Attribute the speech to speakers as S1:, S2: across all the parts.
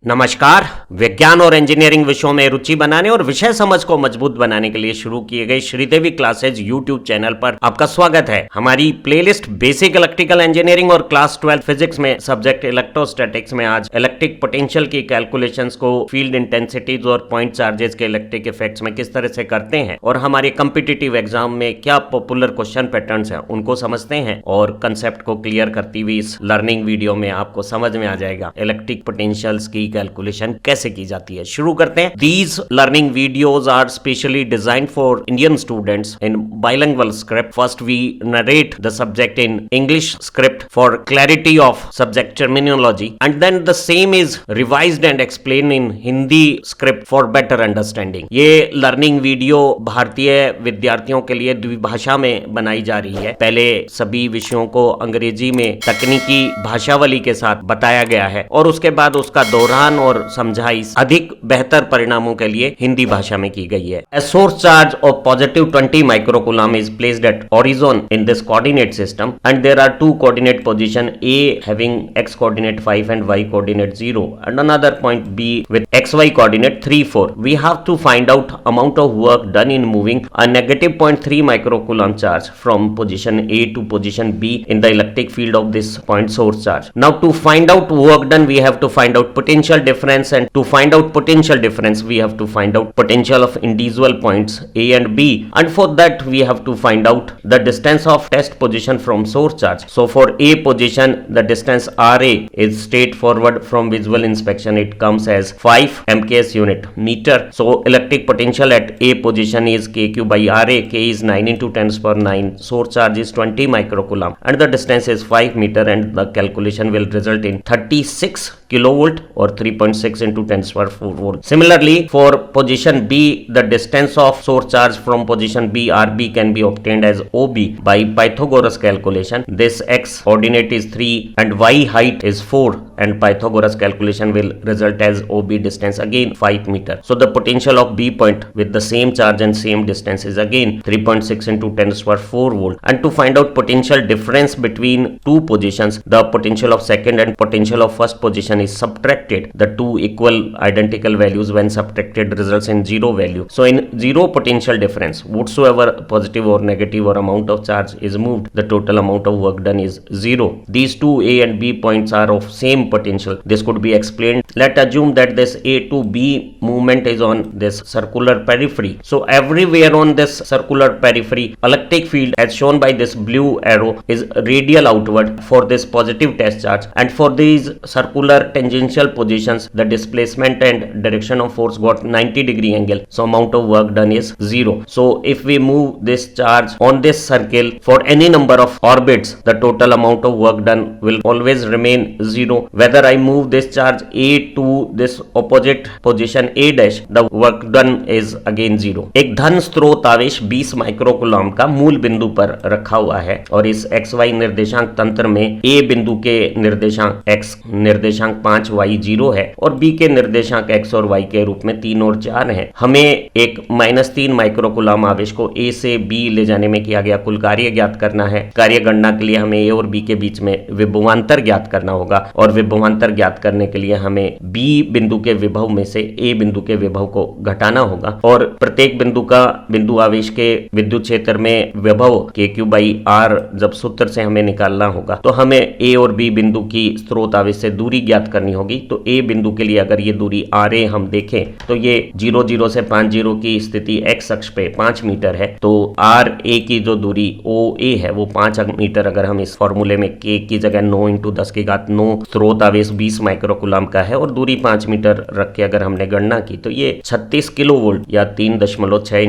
S1: नमस्कार। विज्ञान और इंजीनियरिंग विषयों में रुचि बनाने और विषय समझ को मजबूत बनाने के लिए शुरू किए गए श्रीदेवी क्लासेज यूट्यूब चैनल पर आपका स्वागत है। हमारी प्लेलिस्ट बेसिक इलेक्ट्रिकल इंजीनियरिंग और क्लास 12 फिजिक्स में सब्जेक्ट इलेक्ट्रोस्टैटिक्स में आज इलेक्ट्रिक पोटेंशियल की कैलकुलेशंस को फील्ड इंटेंसिटीज और पॉइंट चार्जेस के इलेक्ट्रिक इफेक्ट्स में किस तरह से करते हैं और हमारे कॉम्पिटिटिव एग्जाम में क्या पॉपुलर क्वेश्चन पैटर्न्स हैं उनको समझते हैं और कंसेप्ट को क्लियर करती हुई इस लर्निंग वीडियो में आपको समझ में आ जाएगा इलेक्ट्रिक पोटेंशियल्स की कैलकुलेशन कैसे की जाती है। शुरू करते हैं। These learning videos are specially designed for Indian students in bilingual script. First, we narrate the subject in English script for clarity of subject terminology, and then the same is revised and explained in Hindi script for better understanding. ये learning video भारतीय विद्यार्थियों के लिए द्विभाषा में बनाई जा रही है। पहले सभी विषयों को अंग्रेजी में तकनीकी भाषावली के साथ बताया गया है और उसके बाद उसका दोहरान और समझाई अधिक बेहतर परिणामों के लिए हिंदी भाषा में की गई है। A source charge of positive 20 microcoulomb is placed at horizon in this coordinate system, and there are two coordinate position A having x coordinate 5 and y coordinate 0, and another point B with xy coordinate 3 4. We have to find out amount of work done in moving a negative 0.3 microcoulomb charge from position A to position B in the electric field of this point source charge. Now to find out work done, we have to find out potential difference, and to find out potential difference we have to find out potential of individual points A and B, and for that we have to find out the distance of test position from source charge. So for A position the distance RA is straightforward from visual inspection, it comes as 5 mks unit meter. So electric potential at A position is kq by RA. K is 9 into 10 to the power 9, source charge is 20 microcoulomb and the distance is 5 meter, and the calculation will result in 36 kilovolt or 3.6 into 10 to the power 4 volt. Similarly, for position B, the distance of source charge from position B RB can be obtained as OB by Pythagoras calculation. This x coordinate is 3 and y height is 4, and Pythagoras calculation will result as OB distance again 5 meter. So the potential of B point with the same charge and same distance is again 3.6 into 10 to the power 4 volt. And to find out potential difference between two positions, the potential of second and potential of first position is subtracted. The two equal identical values when subtracted results in zero value. So in zero potential difference, whatsoever positive or negative or amount of charge is moved, the total amount of work done is zero. These two A and B points are of same potential. This could be explained. Let's assume that this A to B movement is on this circular periphery. So everywhere on this circular periphery, electric field as shown by this blue arrow is radial outward for this positive test charge, and for these circular tangential positions the displacement and direction of force got 90-degree angle, so amount of work done is 0. So if we move this charge on this circle for any number of orbits, the total amount of work done will always remain 0. Whether I move this charge A to this opposite position A dash, the work done is again 0. एक धन स्रोत आवेश 20 माइक्रोकूलम्ब का मूल बिंदु पर रखा हुआ है और इस XY निर्देशांक तंत्र में A बिंदु के निर्देशांक x निर्देशांक 5 y 0 है और B के निर्देशांक x और y के रूप में 3 और 4 है। हमें एक -3 माइक्रोकूलम्ब आवेश को A से B ले जाने में किया गया कुल कार्य ज्ञात करना है। कार्य गणना के लिए हमें A और B के बीच में विभवांतर ज्ञात करना होगा और विभवांतर ज्ञात करने के लिए हमें B बिंदु के विभव में से A बिंदु के विभव को घटाना होगा और प्रत्येक बिंदु का बिंदु आवेश के विद्युत क्षेत्र में विभव kq by r जब सूत्र से हमें निकालना होगा तो हमें A और B बिंदु की स्रोत आवेश से दूरी ज्ञात करनी होगी। तो A बिंदु के लिए अगर ये दूरी RA हम देखें तो ये 0 0 से 5 0 की स्थिति x अक्ष पे 5 मीटर है, तो RA की जो दूरी OA है वो 5 मीटर। अगर हम इस फॉर्मूले में k की जगह 9 × 10⁹ स्रोत आवेश 20 माइक्रोकूलम्ब का है और दूरी 5 मीटर रख के अगर हमने गणना की तो ये 36 किलोवोल्ट या 3.6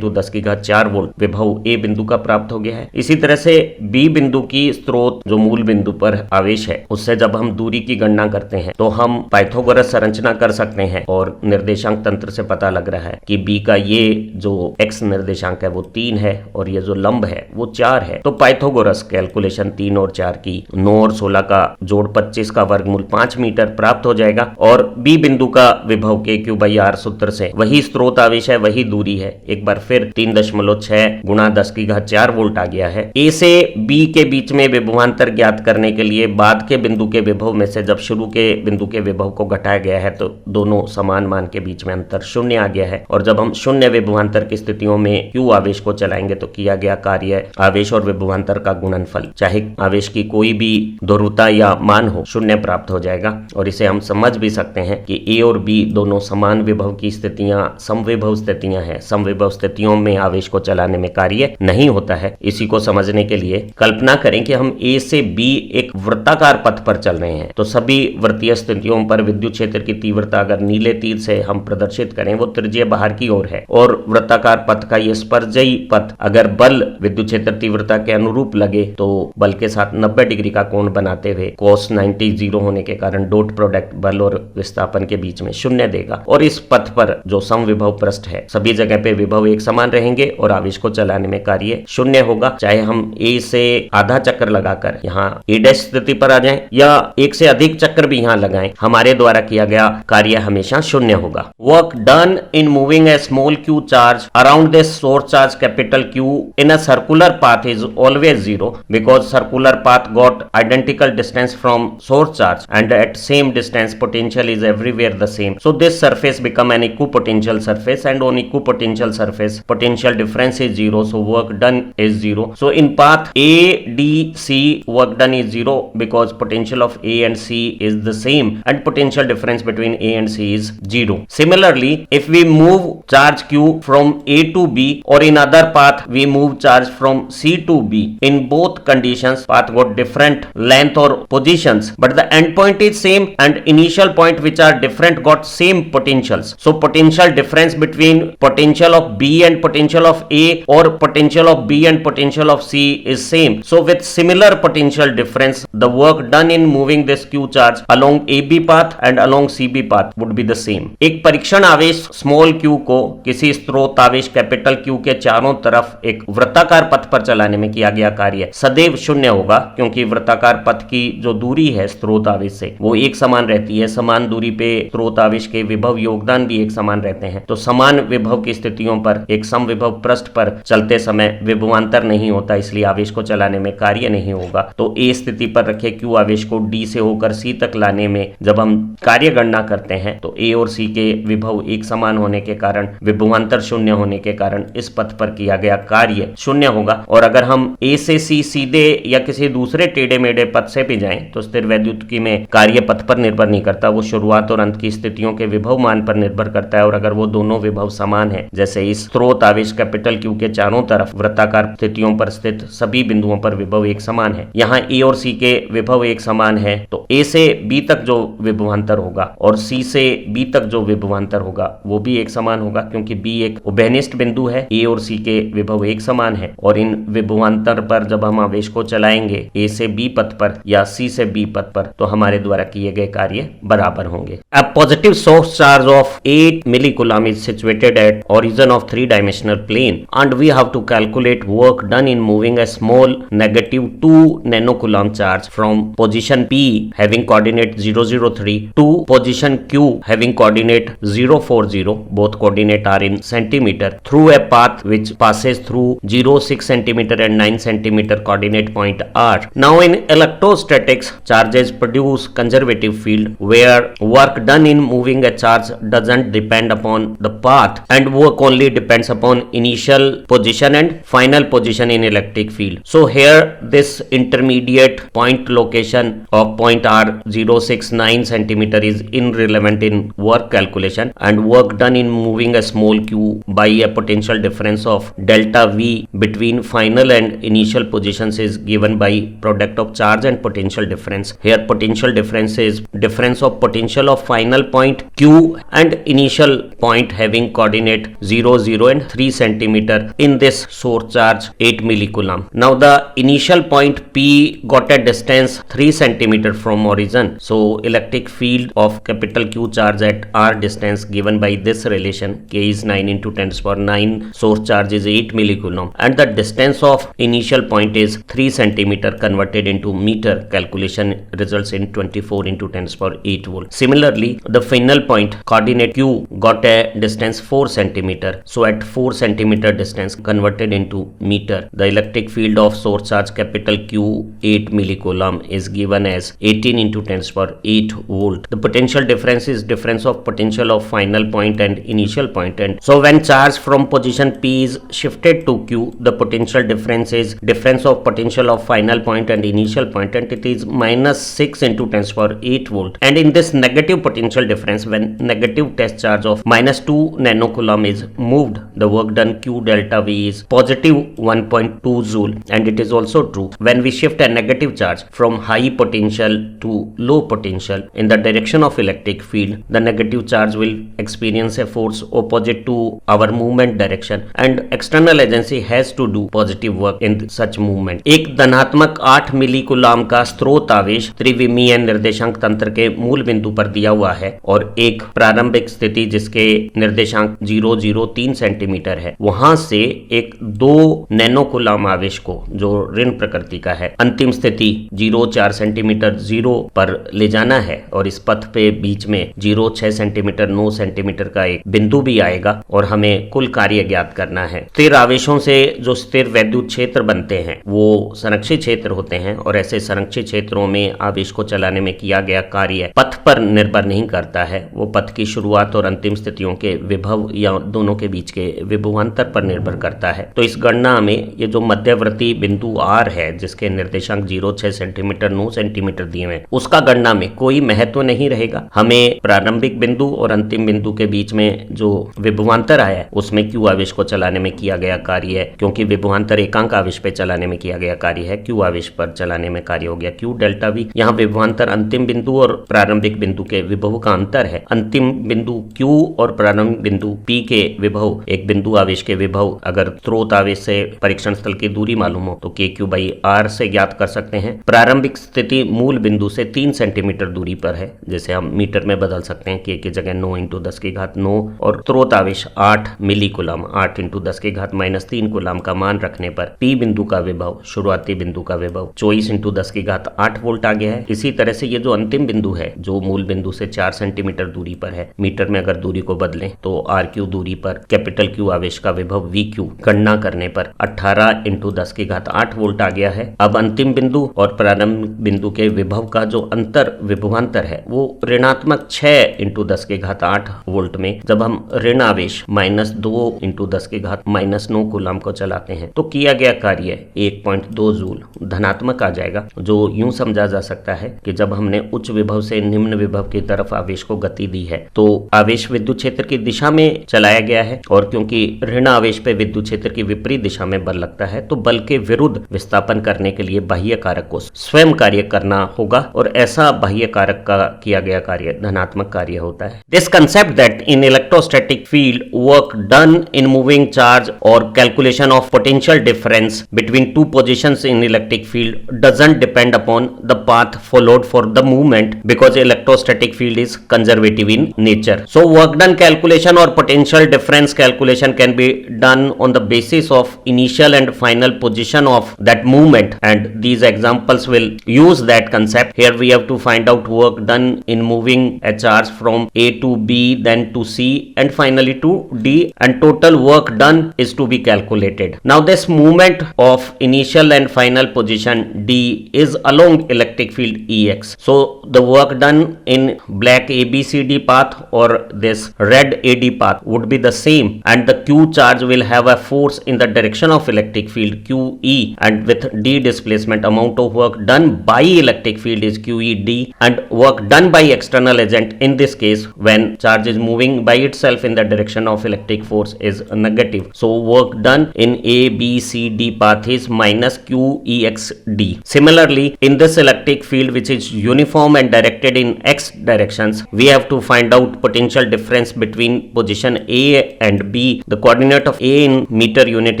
S1: × 10⁴ वोल्ट विभव A बिंदु का प्राप्त हो गया है। इसी तरह से B बिंदु की स्रोत जो मूल बिंदु पर आवेश है उससे जब हम दूरी की गणना करते हैं तो हम पाइथागोरस संरचना कर सकते हैं और निर्देशांक तंत्र से पता लग रहा है कि B का ये जो x निर्देशांक है वो 3 है और ये जो लंब है वो 4 है। तो पाइथागोरस कैलकुलेशन 3 और 4 की 9 और 16 का जोड़ 25 का वर्गमूल 5 मीटर प्राप्त हो जाएगा और B बिंदु का विभव kq by r सूत्र से वही स्रोत आवेश है वही दूरी है, एक बार फिर 3.6 गुणा 10⁴ वोल्ट आ गया है। A से B के बीच में विभवांतर ज्ञात करने के लिए बाद के बिंदु के विभव में से जब शुरू के बिंदु के विभव को घटाया गया है तो दोनों समान मान के बीच में अंतर शून्य आ गया है। और जब हम शून्य विभवांतर की स्थितियों में Q आवेश को चलाएंगे तो किया गया कार्य आवेश और विभवांतर का गुणनफल, चाहे आवेश की कोई भी ध्रुवता या मान हो, शून्य प्राप्त हो जाएगा। और इसे हम समझ भी सकते हैं कि A और B दोनों समान विभव की स्थितियां समविभव स्थितियां हैं। समविभव स्थितियों में आवेश को चलाने में कार्य नहीं होता है। इसी को समझने के लिए कल्पना करें कि हम A से B एक वृत्ताकार पथ पर चल रहे हैं, तो सभी वृत्तीय स्थितियों पर विद्युत क्षेत्र की तीव्रता अगर नीले तीर से हम प्रदर्शित करें, वो त्रिज्यीय बाहर की ओर है, और वृत्ताकार पथ का ये स्पर्शजयी पथ अगर बल विद्युत क्षेत्र तीव्रता के अनुरूप लगे तो बल के साथ 90 डिग्री का कोण बनाते हुए cos 90 0 होने के कारण डॉट प्रोडक्ट बल और विस्थापन के बीच में शून्य देगा। और इस पथ पर जो समविभव पृष्ठ है, सभी जगह पे विभव एक समान रहेंगे और आवेश को चलाने में कार्य शून्य होगा। चाहे हम A से आधा चक्कर लगाकर यहाँ A' स्थिति पर आ जाएं या एक से अधिक चक्कर भी यहाँ लगाएं, हमारे द्वारा किया गया कार्य हमेशा शून्य होगा। Work done in moving A small q charge around this source charge capital Q in a circular path is always zero because circular path got identical distance from source charge and at same distance potential is everywhere the same. So this surface become an equipotential surface and on equipotential surface potential difference is zero, so work done is zero. So in path ADC work done is zero because potential of A and C is the same and potential difference between A and C is zero. Similarly, if we move charge Q from A to B or in other path we move charge from C to B, in both conditions path got different length or positions but the end point is same and initial point which are different got same potentials. So potential difference between potential of B and potential of A or potential of B and potential of C is same. So with similar potential difference the work done in moving this Q charge along AB path and along CB path would be the same. एक परीक्षण आवेश small q को किसी स्रोत आवेश capital Q के चारों तरफ एक वृत्ताकार पथ पर चलाने में किया गया कार्य सदैव शून्य होगा, क्योंकि वृत्ताकार पथ की जो दूरी है स्रोत आवेश से वो एक समान रहती है। समान दूरी पे स्रोत आवेश के विभव योगदान भी एक समान रहते हैं। तो समान विभव की स्थितियों पर एक समविभव पृष्ठ पर चलते समय विभवांतर नहीं होता, इसलिए आवेश को चलाने में कार्य नहीं होगा। तो A स्थिति पर रखे Q आवेश को D से होकर C तक लाने में जब हम कार्य गणना करते हैं तो A और C के विभव एक समान होने के कारण, विभवांतर शून्य होने के कारण इस पथ पर किया गया कार्य शून्य होगा। और अगर हम A से C सीधे या किसी दूसरे टेढ़े मेढ़े पथ से भी जाएं तो स्थिर वैद्युतिकी में कार्य पथ पर निर्भर नहीं करता, वो शुरुआत और अंत की स्थितियों के विभव मान पर निर्भर करता है। और अगर वो दोनों विभव समान है, जैसे इस स्रोत आवेश कैपिटल Q के चारों तरफ वृत्ताकार स्थितियों पर स्थित सभी बिंदुओं पर विभव एक समान है, यहाँ A और C के विभव एक समान है, तो A से B तक जो विभवांतर होगा और C से B तक जो विभवांतर होगा वो भी एक समान होगा, क्योंकि B एक उभयनिष्ठ बिंदु है। A और C के विभव एक समान है और इन विभवांतर पर जब हम आवेश को चलाएंगे A से B पथ पर या C से B पथ पर तो हमारे द्वारा किए गए कार्य बराबर होंगे। A positive source charge of 8 millicoulomb is situated at origin of 3-dimensional plane and we have to calculate work done in moving a small negative 2 nanocoulomb charge from position P having coordinate 003 to position Q having coordinate 040, both coordinate are in centimeter, through a path which passes through 0, 6 centimeter and 9 centimeter coordinate point R. Now in electrostatics, charges produce conservative field where work done in moving a charge doesn't depend upon the path and work only depends upon initial position and final position in electric field. So here this intermediate point location of point R 069 centimeter is irrelevant in work calculation, and work done in moving a small q by a potential difference of delta V between final and initial positions is given by product of charge and potential difference. Here potential difference is difference of potential of final point Q and initial point having coordinate 0, 0 and 3 centimeter in this source charge 8 millicoulomb. Now the initial point P got a distance 3 centimeter from origin. So electric field of capital Q charge at R distance given by this relation, K is 9 into 10 to the power 9, source charge is 8 millicoulomb and the distance of initial point is 3 centimeter converted into meter. Calculation results in 24 into 10 to the power 8 volt. Similarly, the final point coordinate Q got a distance 4 centimeter. So at 4 centimeter distance converted into meter, the electric field of source charge capital Q 8 millicoulomb is given as 18 into 10 to the power 8 volt. The potential difference is difference of potential of final point and initial point. And so when charge from position P is shifted to Q, the potential difference is difference of potential of final point and initial point, and it is minus 6 into 10 to the power 8 volt. And in this negative potential difference, when negative test charge of minus 2 nanocoulomb is moved, the work done Q delta V is positive 1.2 joule. And it is also true when we shift a negative charge from high potential to low potential in the direction of electric field, the negative charge will experience a force opposite to our movement direction, and external agency has to do positive work in such movement. एक धनात्मक 8 मिली Coulomb का स्रोत आवेश त्रिविमीय निर्देशांक तंत्र के मूल बिंदु पर दिया हुआ है और एक प्रारंभिक स्थिति जिसके निर्देशांक 003 सेंटीमीटर है, वहां से एक 2 नैनो कूलॉम आवेश को जो ऋण प्रकृति का है अंतिम स्थिति 0.4 सेंटीमीटर 0 पर ले जाना है, और इस पथ पे बीच में 0.6 सेंटीमीटर 9 सेंटीमीटर का एक बिंदु भी आएगा और हमें कुल कार्य ज्ञात करना है। स्थिर आवेशों से जो स्थिर वैद्युत क्षेत्र बनते हैं वो संरक्षित क्षेत्र होते हैं, और ऐसे संरक्षित क्षेत्रों में आवेश को चलाने में किया गया कार्य पथ पर निर्भर नहीं करता है, वो पथ की शुरुआत और अंतिम स्थितियों के विभव या दोनों के बीच के विभवांतर पर निर्भर करता है। तो इस गणना में ये जो मध्यवर्ती बिंदु R है जिसके निर्देशांक 0.6 सेंटीमीटर 9 सेंटीमीटर दिए हुए, उसका गणना में कोई महत्व नहीं रहेगा। हमें प्रारंभिक बिंदु और अंतिम बिंदु के बीच में जो विभवांतर आया है उसमें Q आवेश को चलाने में किया गया कार्य है, क्योंकि विभवांतर एकांक आवेश पे चलाने में किया गया कार्य है, Q आवेश पर चलाने में कार्य हो गया Q डेल्टा V। यहाँ विभवांतर अंतिम बिंदु और प्रारंभिक बिंदु के विभव का अंतर है। अंतिम बिंदु Q और प्रारंभिक बिंदु P के विभव, एक बिंदु आवेश के विभव अगर स्रोत आवेश से परीक्षण स्थल की दूरी मालूम हो तो KQ/R से ज्ञात कर सकते हैं। प्रारंभिक स्थिति मूल बिंदु से 3 सेंटीमीटर दूरी पर है, जैसे हम मीटर में बदल सकते हैं, K की जगह 9 × 10 की घात 9, और स्रोत आवेश 8 मिली कूलम 8 × 10 की घात -3 कूलम का मान रखने पर P बिंदु का विभव, शुरुआती बिंदु का विभव 24 × 10 की घात 8 वोल्ट आ गया है। इसी तरह से ये जो अंतिम बिंदु है जो मूल बिंदु से 4 सेंटीमीटर दूरी पर है, मीटर में अगर दूरी को बदलें तो RQ दूरी पर कैपिटल Q आवेश का विभव VQ गणना करने पर 18 × 10 की घात 8 वोल्ट आ गया है। अब अंतिम बिंदु और प्रारंभिक बिंदु के विभव का जो अंतर विभवांतर है वो ऋणात्मक 6 × 10 की घात 8 वोल्ट में जब हम ऋण आवेश -2 × 10 की घात -9 कूलम को चलाते हैं तो किया गया कार्य 1.2 जूल धनात्मक आ जाएगा, जो यूं समझा जा सकता है कि जब हमने उच्च विभव से निम्न विभव की तरफ आवेश को गति दी है तो आवेश विद्युत क्षेत्र की दिशा में चलाया गया है, और क्योंकि ऋण आवेश पे विद्युत क्षेत्र की विपरीत दिशा में बल लगता है तो बल के विरुद्ध विस्थापन करने के लिए बाह्य कारक को स्वयं कार्य करना होगा, और ऐसा बाह्य कारक का किया गया कार्य धनात्मक कार्य होता है। This concept that in electrostatic field work done in moving charge और calculation of potential difference between two positions in electric field doesn't depend upon the path followed for the movement because electrostatic field is conservative in nature. So work done calculation और potential difference calculation can be done on the basis of initial and final position of that movement, and these examples will use that concept. Here we have to find out work done in moving a charge from A to B, then to C, and finally to D, and total work done is to be calculated. Now this movement of initial and final position D is along electric field EX. So the work done in black ABCD path or this red AD path would be the same, and the Q charge will have a force in the direction of electric field QE, and with D displacement amount of work done by electric field is QED, and work done by external agent in this case when charge is moving by itself in the direction of electric force is negative. So work done in ABCD path is minus QEXD. Similarly, in this electric field which is uniform and directed in X directions, we have to find out potential difference between position A and B. The coordinate of A in meter unit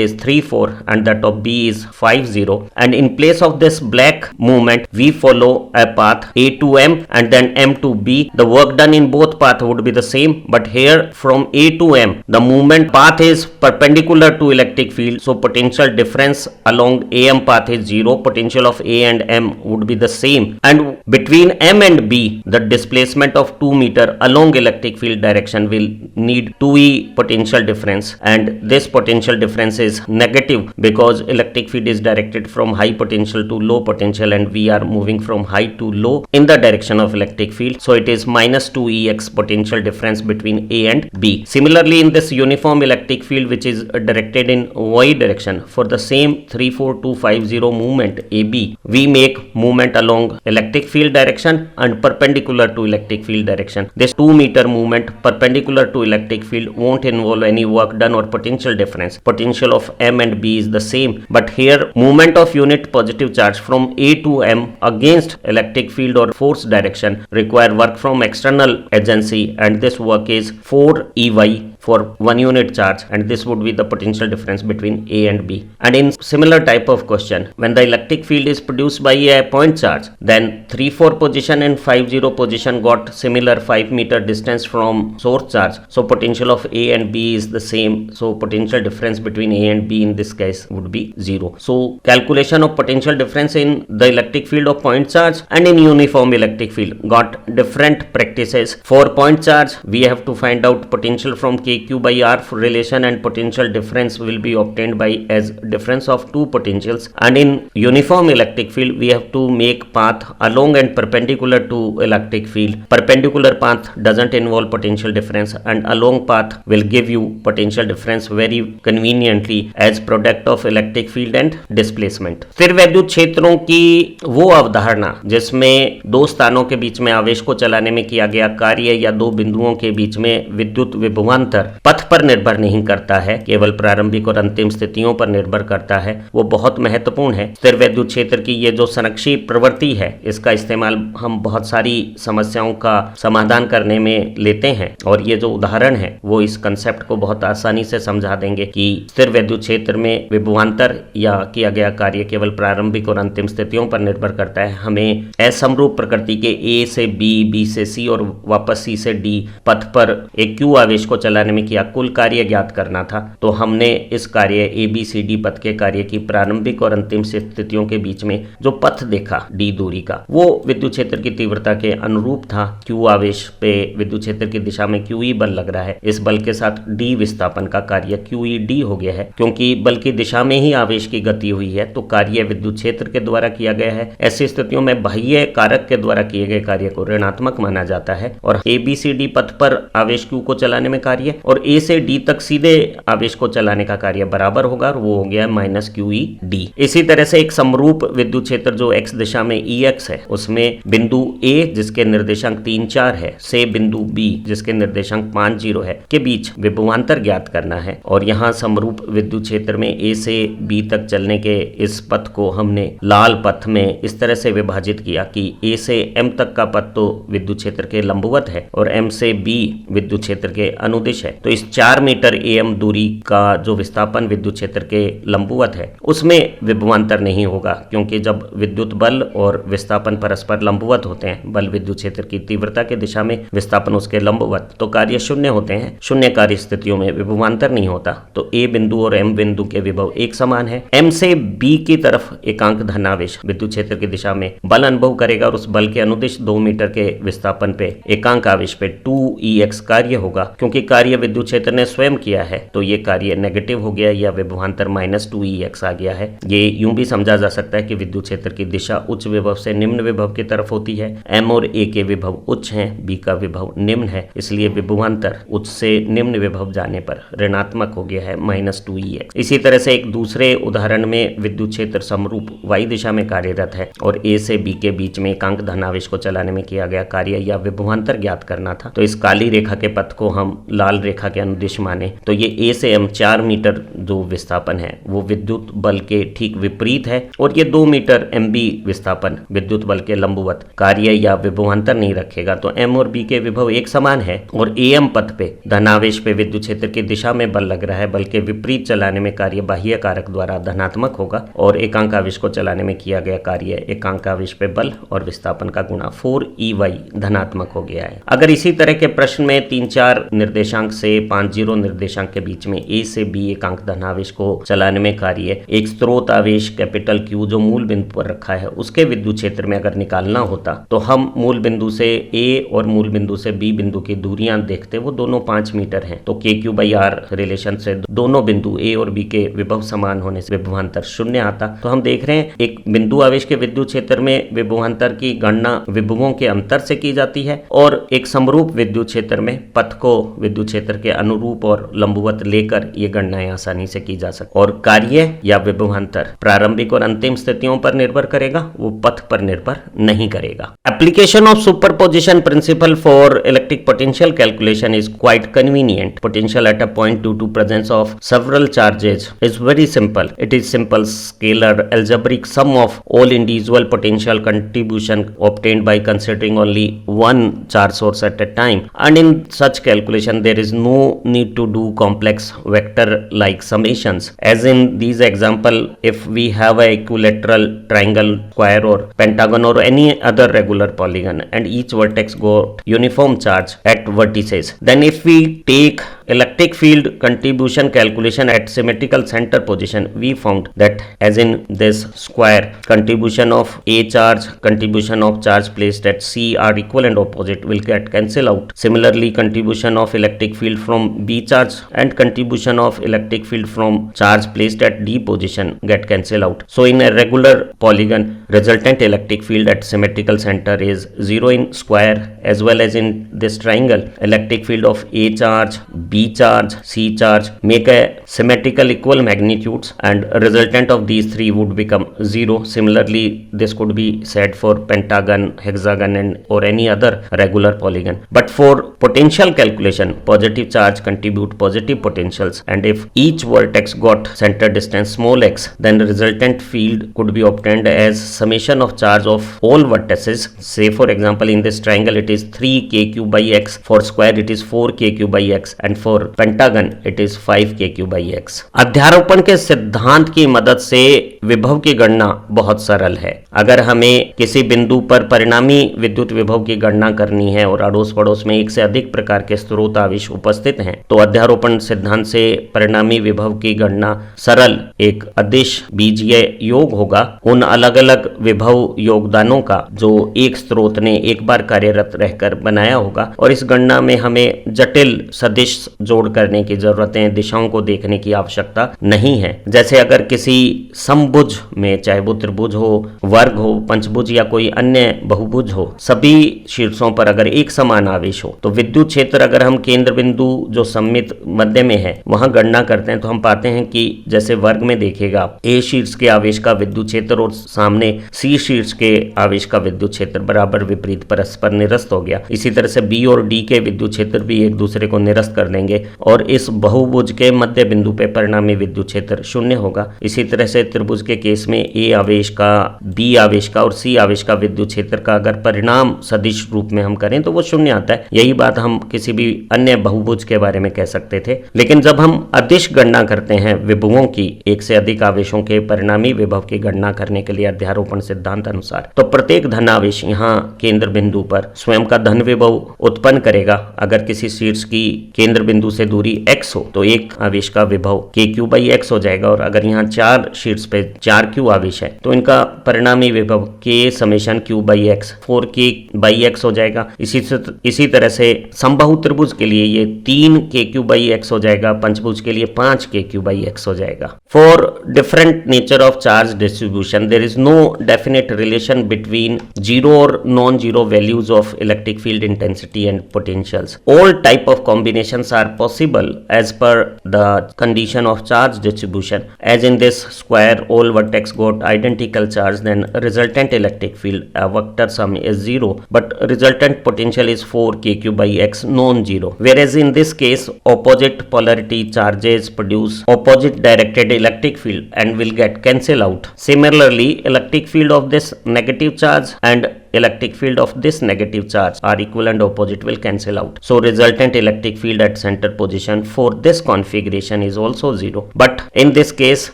S1: is 3,4 and that of B is 5,0, and in place of this black movement we follow a path A to M and then M to B. The work done in both paths would be the same, but here from A to M the movement path is perpendicular to electric field, so potential difference along AM path is 0. Potential of A and M would be the same, and between M and B the displacement of 2 meter along electric field direction will need 2E potential difference, and this potential difference is negative because electric field is directed from high potential to low potential and we are moving from high to low in the direction of electric electric field, so it is minus 2ex potential difference between A and B. Similarly, in this uniform electric field which is directed in y direction, for the same 34250 movement AB, we make movement along electric field direction and perpendicular to electric field direction. This 2 meter movement perpendicular to electric field won't involve any work done or potential difference. Potential of M and B is the same, but here movement of unit positive charge from A to M against electric field or force direction require work from external agency, and this work is 4 EY for 1 unit charge, and this would be the potential difference between A and B. And in similar type of question, when the electric field is produced by a point charge, then 3-4 position and 5-0 position got similar 5 meter distance from source charge, so potential of A and B is the same, so potential difference between A and B in this case would be 0. So calculation of potential difference in the electric field of point charge and in uniform electric field got different practices. For point charge, we have to find out potential from KQ by R relation, and potential difference will be obtained by as difference of two potentials. And in uniform electric field, we have to make path along and perpendicular to electric field. Perpendicular path doesn't involve potential difference, and along path will give you potential difference very conveniently as product of electric field and displacement. स्थिर वैद्युत क्षेत्रों की वो अवधारणा जिसमें दो स्थानों के बीच में आवेश को चलाने में किया गया कार्य या दो बिंदुओं के बीच में विद्युत विभवांतर पथ पर निर्भर नहीं करता है, केवल प्रारंभिक और अंतिम स्थितियों पर निर्भर करता है, वो बहुत महत्वपूर्ण है। स्थिर वैद्युत क्षेत्र की ये जो संरक्षी प्रवृत्ति है, इसका इस्तेमाल हम बहुत सारी समस्याओं का समाधान करने में लेते हैं, और ये जो उदाहरण है वो इस कंसेप्ट को बहुत आसानी से समझा देंगे कि स्थिर वैद्युत क्षेत्र में विभवांतर या किया गया कार्य केवल प्रारंभिक और अंतिम स्थितियों पर निर्भर करता है। हमें असमरूप प्रकृति के A से B, B से C और वापस C से D पथ पर एक Q आवेश को चलाने में किया कुल कार्य ज्ञात करना था, तो हमने इस कार्य ABCD पथ के कार्य की प्रारंभिक और अंतिम स्थितियों के बीच में जो पथ देखा D दूरी का, वो विद्युत क्षेत्र की तीव्रता के अनुरूप था। Q आवेश पे विद्युत क्षेत्र की दिशा में QE बल लग रहा है, इस बल के साथ D विस्थापन का कार्य QED हो गया है। क्योंकि बल की दिशा में ही आवेश की गति हुई है, तो कार्य विद्युत क्षेत्र के द्वारा किया गया है। ऐसी स्थितियों में बाह्य कारक के द्वारा किए गए कार्य को ऋणात्मक माना जाता है, और ABCD पथ पर आवेश Q को चलाने में कार्य और A से D तक सीधे आवेश को चलाने का कार्य बराबर होगा, और वो हो गया माइनस QED। इसी तरह से एक समरूप विद्युत क्षेत्र जो x दिशा में EX है, उसमें बिंदु A जिसके निर्देशांक 3, 4 है से बिंदु B जिसके निर्देशांक 5, 0 है के बीच विभवांतर ज्ञात करना है। और यहाँ समरूप विद्युत क्षेत्र में A से B तक चलने के इस पथ को हमने लाल पथ में इस तरह से विभाजित किया कि A से M तक का पथ तो विद्युत क्षेत्र के लंबवत है और M से B विद्युत क्षेत्र के अनुदिश है। तो इस 4 मीटर AM दूरी का जो विस्थापन विद्युत क्षेत्र के लंबवत है, उसमें विभवांतर नहीं होगा, क्योंकि जब विद्युत बल और विस्थापन परस्पर लंबवत होते हैं, बल विद्युत क्षेत्र की तीव्रता के दिशा में, विस्थापन उसके लंबवत, तो कार्य शून्य होते हैं। शून्य कार्य स्थितियों में विभवांतर नहीं होता, तो A बिंदु और M बिंदु के विभव एक समान है। M से B की तरफ एकांक धनावेश विद्युत क्षेत्र की दिशा में बल अनुभव करेगा, और उस बल के अनुदिश 2 मीटर के विस्थापन पे एकांक आवेश पे 2EX कार्य होगा। क्योंकि कार्य विद्युत क्षेत्र ने स्वयं किया है, तो ये कार्य नेगेटिव हो गया या विभवांतर माइनस 2EX आ गया है। ये यूं भी समझा जा सकता है कि विद्युत क्षेत्र की दिशा उच्च विभव से निम्न विभव की तरफ होती है। M और A के विभव उच्च हैं, B का विभव निम्न है, इसलिए विभवांतर उच्च से निम्न विभव जाने पर ऋणात्मक हो गया है माइनस 2EX। इसी तरह से एक दूसरे उदाहरण में विद्युत क्षेत्र समरूप y दिशा में कार्यरत है और A से B के बीच में एकांक धनावेश को चलाने में किया गया कार्य या विभवांतर ज्ञात करना था। तो इस काली रेखा के पथ को हम लाल रेखा के अनुदिश माने, तो ये A से M 4 मीटर जो विस्थापन है वो विद्युत बल के ठीक विपरीत है, और ये 2 मीटर MB विस्थापन विद्युत बल के लंबवत कार्य या विभवांतर नहीं रखेगा। तो M और B के विभव एक समान है, और AM पथ पे धनावेश पे विद्युत क्षेत्र की दिशा में बल लग रहा है, बल के विपरीत चलाने में कार्य बाह्य कारक द्वारा धनात्मक होगा, और एकांक आवेश को चलाने में किया गया कार्य एकांक आवेश पे बल और विस्थापन का गुणा 4EY धनात्मक हो गया है। अगर इसी तरह के प्रश्न में 3-4 निर्देशांक से 50 निर्देशांक के बीच में A से B एकांक धनावेश को चलाने में कार्य एक स्रोत आवेश कैपिटल Q जो मूल बिंदु पर रखा है उसके विद्युत क्षेत्र में अगर निकालना होता तो हम मूल बिंदु से A और मूल बिंदु से B बिंदु की दूरियां देखते, वो दोनों 5 मीटर हैं, तो KQ/R रिलेशन से दोनों बिंदु A और B के विभव समान होने से विभवांतर 0 आता। तो हम देख रहे हैं एक बिंदु आवेश के विद्युत क्षेत्र में विभवांतर की गणना विभवों के अंतर से की जाती है और एक समरूप विद्युत क्षेत्र में पथ को विद्युत क्षेत्र के अनुरूप और लंबवत लेकर ये गणनाएं आसानी से की जा सकती। और कार्य या विभवांतर प्रारंभिक और अंतिम स्थितियों पर निर्भर करेगा, वो पथ पर निर्भर नहीं करेगा। Application of superposition principle for electric potential calculation is quite convenient. Potential at a point due to presence of several charges is very simple. It is simple scalar algebraic sum of all individual potential contribution obtained by considering only one charge source at a time. And in such calculation, there is no need to do complex vector-like summations. As in these example, if we have a equilateral triangle, square or pentagon or any other regular polygon and each vertex got uniform charge at vertices, then if we take electric field contribution calculation at symmetrical center position, we found that as in this square, contribution of A charge, contribution of charge placed at C are equal and opposite will get cancel out. Similarly, contribution of electric field from B charge and contribution of electric field from charge placed at D position get cancel out. So in a regular polygon, resultant electric field at symmetrical center is 0 in square as well as in this triangle. Electric field of A charge, B charge, C charge make a symmetrical equal magnitudes and resultant of these three would become 0. Similarly, this could be said for pentagon, hexagon and or any other regular polygon. But for potential calculation, positive charge contribute positive potentials, and if each vertex got center distance small x, then the resultant field could be obtained as summation of charge of all vertices. Say for example, in this triangle it is 3kq/x, for square it is 4kq/x and for pentagon it is 5kq/x। अध्यारोपण के सिद्धांत की मदद से विभव की गणना बहुत सरल है। अगर हमें किसी बिंदु पर परिणामी विद्युत विभव की गणना करनी है और अड़ोस पड़ोस में एक से अधिक प्रकार के स्रोत आवेश उपस्थित हैं, तो अध्यारोपण सिद्धांत से परिणामी विभव की गणना सरल एक अदिश बीजीय योग होगा उन अलग अलग विभव योगदानों का जो एक स्रोत ने एक बार कार्यरत रहकर बनाया होगा, और इस गणना में हमें जटिल सदिश जोड़ करने की जरूरत है, दिशाओं को देखने की आवश्यकता नहीं है। जैसे अगर किसी समभुज में, चाहे वो त्रिभुज हो, वर्ग हो, पंचभुज या कोई अन्य बहुभुज हो, सभी शीर्षों पर अगर एक समान आवेश हो, तो विद्युत क्षेत्र अगर हम केंद्र बिंदु जो सममित मध्य में है वहां गणना करते हैं तो हम पाते हैं कि जैसे वर्ग में देखेगा ए शीर्ष के आवेश का विद्युत क्षेत्र और सामने सी शीर्ष के आवेश का विद्युत क्षेत्र बराबर विपरीत परस्पर निरस्त हो गया। इसी तरह से बी और डी के विद्युत क्षेत्र भी एक दूसरे को निरस्त कर देंगे और इस बहुभुज के मध्य बिंदु पे परिणामी विद्युत क्षेत्र 0 होगा। इसी तरह से त्रिभुज के केस में ए आवेश का, बी आवेश का और सी आवेश का विद्युत क्षेत्र का अगर परिणाम सदिश रूप में हम करें तो वो 0 आता है। यही बात हम किसी भी अन्य बहुभुज के बारे में कह सकते थे। लेकिन जब हम अदिश गणना करते हैं विभवों की, एक से अधिक आवेशों के परिणामी विभव की गणना करने के लिए अध्यारोपण सिद्धांत अनुसार, तो प्रत्येक धन आवेश यहाँ केंद्र बिंदु पर स्वयं का धन विभव उत्पन्न करेगा। अगर किसी शीर्ष की केंद्र बिंदु से दूरी x हो तो एक आवेश का विभव kq/x हो जाएगा, और अगर यहाँ 4 शीर्ष पे 4q आवेश है तो इनका परिणामी विभव k समेशन q/x 4k/x हो जाएगा। इसी तरह से समबाहु त्रिभुज के लिए ये 3kq/x हो जाएगा, पंचभुज के लिए 5kq/x हो जाएगा। For different nature of charge distribution there is no definite relation between zero और non zero values of electric field intensity and potentials. All type of combinations are possible as per the condition of charge distribution. As in this square, all vertex got identical charge, then resultant electric field vector sum is 0, but resultant potential is 4kq/x non-zero. Whereas in this case, opposite polarity charges produce opposite directed electric field and will get cancel out. Similarly, electric field of this negative charge and electric field of this negative charge are equal and opposite will cancel out. So resultant electric field at center position for this configuration is also 0. But in this case,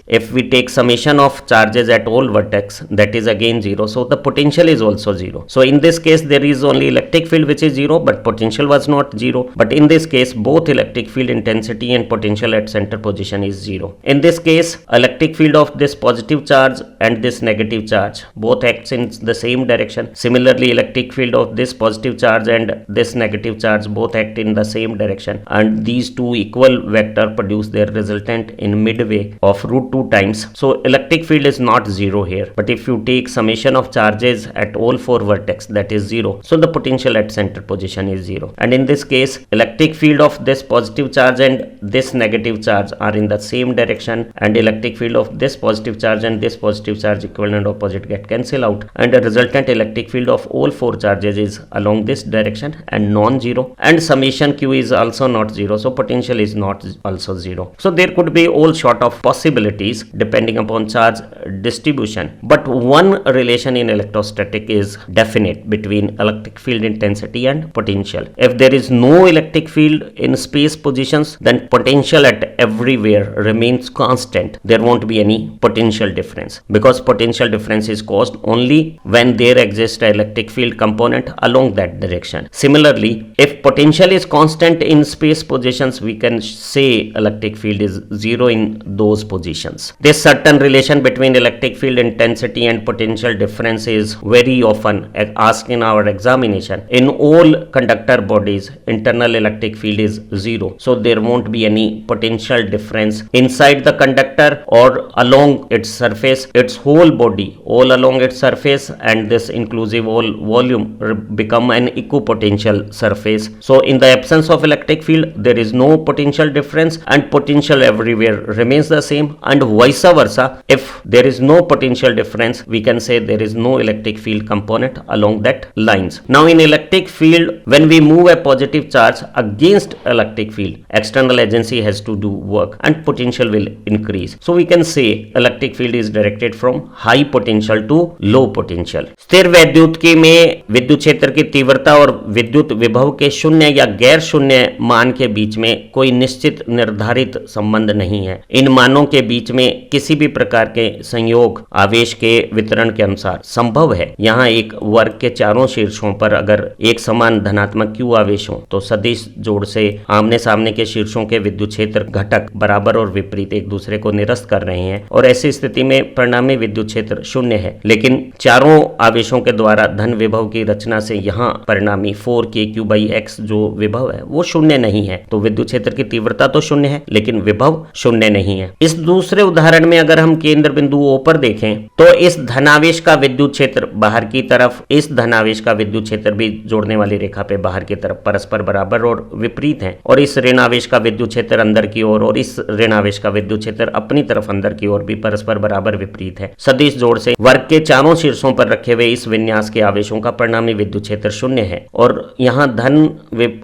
S1: if we take summation of charges at all vertex, that is again 0. So the potential is also 0. So in this case, there is only electric field which is 0, but potential was not 0. But in this case, both electric field intensity and potential at center position is 0. In this case, electric field of this positive charge and this negative charge both acts in the same direction. Similarly, electric field of this positive charge and this negative charge both act in the same direction, and these two equal vector produce their resultant in midway of root 2 times. So electric field is not 0 here, but if you take summation of charges at all 4 vertex, that is 0. So the potential at center position is 0. And in this case, electric field of this positive charge and this negative charge are in the same direction, and electric field of this positive charge and this positive charge equal and opposite get cancel out, and the resultant electric field of all 4 charges is along this direction and non-zero, and summation q is also not 0. So potential is not also 0. So there could be all sort of possibilities depending upon charge distribution, but one relation in electrostatic is definite between electric field intensity and potential. If there is no electric field in space positions, then potential at everywhere remains constant. There won't be any potential difference, because potential difference is caused only when there exists an electric field component along that direction. Similarly, if potential is constant in space positions, we can say electric field is 0 in those positions. This certain relation between electric field intensity and potential difference is very often asked in our examination. In all conductor bodies, internal electric field is 0. So there won't be any potential difference inside the conductor or along its surface. Its whole body, all along its surface, and this inclusive all volume become an equipotential surface. So in the absence of electric field, there is no potential difference, and potential everywhere remains the same, and vice versa. If there is no potential difference, we can say there is no electric field component along that lines. Now in electric field, when we move a positive charge against electric field, external agency has to do work and potential will increase. So we can say electric field is directed from high potential to low potential. स्थिर वैद्युतिकी में विद्युत क्षेत्र की तीव्रता और विद्युत विभव के शून्य या गैर शून्य मान के बीच में कोई निश्चित निर्धारित संबंध नहीं है। इन मानों के बीच में किसी भी प्रकार के संयोग आवेश के वितरण के अनुसार संभव है। यहाँ एक वर्ग के चारों शीर्षों पर अगर एक समान धनात्मक Q आवेश हो, तो सदिश जोड़ से आमने सामने के शीर्षों के विद्युत क्षेत्र घटक बराबर और विपरीत एक दूसरे को निरस्त कर रहे हैं, और ऐसी स्थिति में परिणामी विद्युत क्षेत्र शून्य है। लेकिन चारों आवेशों के द्वारा धन विभव की रचना से यहाँ परिणामी 4kQ/x जो विभव है वो शून्य नहीं है। तो विद्युत क्षेत्र की तीव्रता तो शून्य है, लेकिन विभव शून्य नहीं है। इस दूसरे उदाहरण में अगर हम केंद्र बिंदु O पर देखें, तो इस धनावेश का विद्युत क्षेत्र बाहर की तरफ, इस धनावेश का विद्युत क्षेत्र भी जोड़ने वाली रेखा पे बाहर की तरफ परस्पर बराबर और विपरीत है, और इस ऋणावेश का विद्युत क्षेत्र अंदर की ओर और इस ऋणावेश का विद्युत क्षेत्र अपनी तरफ अंदर की ओर भी परस्पर बराबर विपरीत है। सदिश जोड़ से वर्ग के चारों शीर्षों पर रखे हुए इस विन्यास के आवेशों का परिणामी विद्युत क्षेत्र शून्य है, और यहाँ धन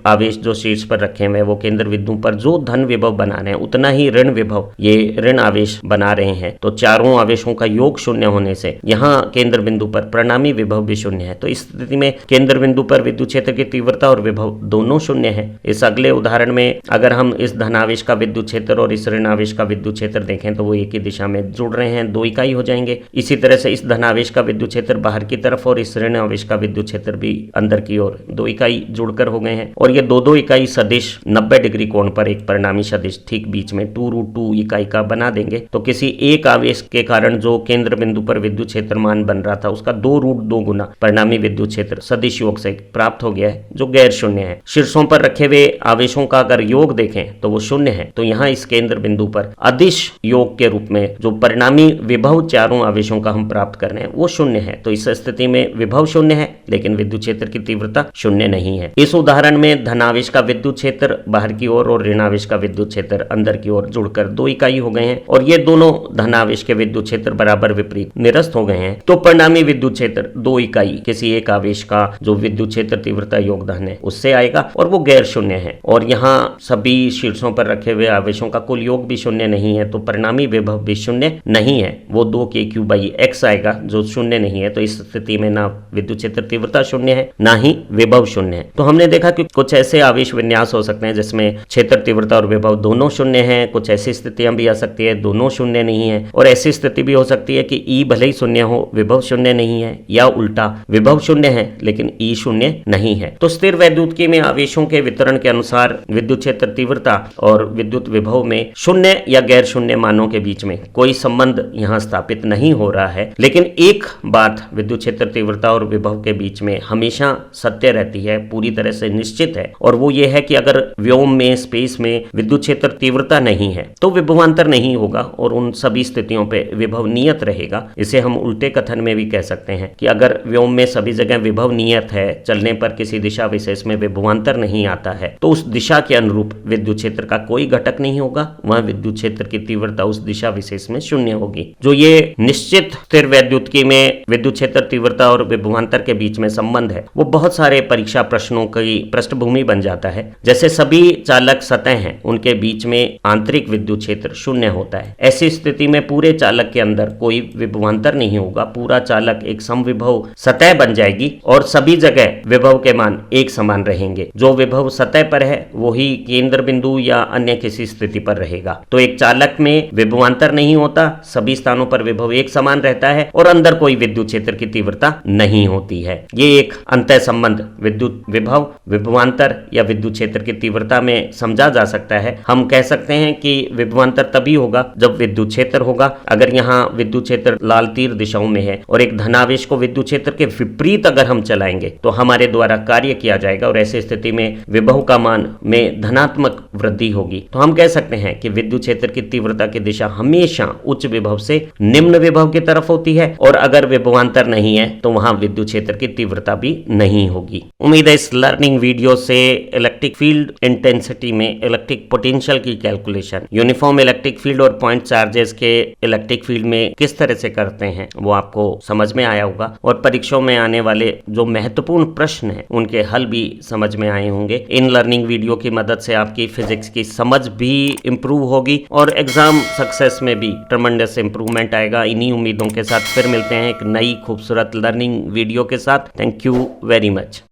S1: आवेश जो शीर्ष पर रखे हुए वो केंद्र बिंदु पर जो धन विभव बना रहे हैं उतना ही ऋण विभव ये ऋण आवेश बना रहे हैं। तो चारों आवेशों का योग शून्य होने से यहाँ केंद्र बिंदु पर परिणामी विभव भी शून्य है। तो इस स्थिति में केंद्र बिंदु पर विद्युत क्षेत्र की तीव्रता और विभव दोनों शून्य है। इस अगले उदाहरण में अगर हम इस धनावेश का विद्युत क्षेत्र और इस ऋणावेश का विद्युत क्षेत्र देखें तो वो एक ही दिशा में जुड़ रहे हैं, 2 इकाई हो जाएंगे। इसी तरह से इस धनावेश का विद्युत क्षेत्र बाहर की तरफ और इस ऋण आवेश का विद्युत क्षेत्र भी अंदर की ओर 2 इकाई जुड़कर हो गए हैं, और ये 2 इकाई सदिश 90 डिग्री कोण पर एक परिणामी सदिश ठीक बीच में 2√2 इकाई का बना देंगे। तो किसी एक आवेश के कारण जो केंद्र बिंदु पर विद्युत क्षेत्र मान बन रहा था उसका 2√2 गुना परिणामी विद्युत क्षेत्र सदिश योग से प्राप्त हो गया है, जो गैर शून्य है। शीर्षों पर रखे हुए आवेशों का अगर योग देखें तो वो शून्य है। तो यहाँ इस केंद्र बिंदु पर अदिश योग के रूप में जो परिणामी विभव चारों आवेशों का हम प्राप्त कर रहे हैं वो शून्य है। तो इस स्थिति में विभव शून्य है, लेकिन विद्युत क्षेत्र की तीव्रता शून्य नहीं है। इस उदाहरण में धनावेश का विद्युत क्षेत्र बाहर की ओर और ऋणावेश का विद्युत क्षेत्र अंदर की ओर जुड़कर 2 इकाई हो गए हैं, और ये दोनों धनावेश के विद्युत क्षेत्र बराबर विपरीत निरस्त हो गए हैं। तो परिणामी विद्युत क्षेत्र 2 इकाई किसी एक आवेश का जो विद्युत क्षेत्र तीव्रता योगदान है उससे आएगा, और वो गैर शून्य है। और यहाँ सभी शीर्षों पर रखे हुए आवेशों का कुल योग भी शून्य नहीं है, तो परिणामी विभव भी शून्य नहीं है। वो 2kQ/x आएगा जो शून्य नहीं है। तो इस स्थिति में ना ना विद्युत क्षेत्र तीव्रता शून्य है, ना ही विभव शून्य है। तो हमने देखा कि कुछ ऐसे आवेश विन्यास हो सकते हैं जिसमें क्षेत्र तीव्रता और विभव दोनों शून्य हैं। कुछ ऐसी स्थितियां भी आ सकती है दोनों शून्य नहीं है, और ऐसी स्थिति भी हो सकती है कि ई भले ही शून्य हो, विभव शून्य नहीं है, या उल्टा विभव शून्य है लेकिन ई शून्य नहीं है। तो स्थिर वैद्युतिकी में आवेशों के वितरण के अनुसार विद्युत क्षेत्र तीव्रता और विद्युत विभव में शून्य या गैर शून्य मानों के बीच में कोई संबंध यहाँ स्थापित नहीं हो रहा है। लेकिन एक बात विद्युत क्षेत्र तीव्रता और विभव के बीच में हमेशा सत्य रहती है, पूरी तरह से निश्चित है, और वो ये है कि अगर व्योम में, स्पेस में विद्युत क्षेत्र तीव्रता नहीं है तो विभवांतर नहीं होगा, और उन सभी स्थितियों पे विभव नियत रहेगा। इसे हम उल्टे कथन में भी कह सकते हैं कि अगर व्योम में सभी जगह विभव नियत है, चलने पर किसी दिशा विशेष में विभवांतर नहीं आता है, तो उस दिशा के अनुरूप विद्युत क्षेत्र का कोई घटक नहीं होगा, वह विद्युत क्षेत्र की तीव्रता उस दिशा विशेष में शून्य होगी। जो ये निश्चित स्थिर वैद्युतिकी में विद्युत क्षेत्र तीव्रता और विभवांतर के बीच में संबंध है, वो बहुत सारे परीक्षा प्रश्नों की पृष्ठभूमि बन जाता है। जैसे सभी चालक सतह हैं, उनके बीच में आंतरिक विद्युत क्षेत्र शून्य होता है। ऐसी स्थिति में पूरे चालक के अंदर कोई विभवांतर नहीं होगा, पूरा चालक एक समविभव सतह बन जाएगी और सभी जगह विभव के मान एक समान रहेंगे। जो विभव सतह पर है वही केंद्र बिंदु या अन्य किसी स्थिति पर रहेगा। तो एक चालक में विभवांतर नहीं होता, सभी स्थानों पर विभव एक समान रहता है और अंदर कोई विद्युत क्षेत्र की तीव्रता नहीं होती है। ये एक अंतः संबंध विद्युत विभव, विभवांतर या विद्युत क्षेत्र की तीव्रता में समझा जा सकता है। हम कह सकते हैं कि विभवांतर तभी होगा जब विद्युत क्षेत्र होगा। अगर यहाँ विद्युत क्षेत्र लाल तीर दिशाओं में है और एक धनावेश को विद्युत क्षेत्र के विपरीत अगर हम चलाएंगे तो हमारे द्वारा कार्य किया जाएगा, और ऐसी स्थिति में विभव का मान में धनात्मक वृद्धि होगी। तो हम कह सकते हैं कि विद्युत क्षेत्र की तीव्रता की दिशा हमेशा उच्च विभव से निम्न विभव की तरफ होती है, और अगर विभवांतर नहीं है तो वहां विद्युत क्षेत्र की तीव्रता भी नहीं होगी। उम्मीद है इस लर्निंग वीडियो से इलेक्ट्रिक फील्ड इंटेंसिटी में इलेक्ट्रिक पोटेंशियल की कैलकुलेशन, यूनिफॉर्म इलेक्ट्रिक फील्ड और पॉइंट चार्जेस के इलेक्ट्रिक फील्ड में किस तरह से करते हैं वो आपको समझ में आया होगा, और परीक्षाओं में आने वाले जो महत्वपूर्ण प्रश्न हैं उनके हल भी समझ में आए होंगे। इन लर्निंग वीडियो की मदद से आपकी फिजिक्स की समझ भी इंप्रूव होगी और एग्जाम सक्सेस में भी ट्रमेंडस इंप्रूवमेंट आएगा। इन्हीं उम्मीदों के साथ फिर मिलते हैं एक नई खूबसूरत लर्निंग वीडियो के साथ। Thank you very much.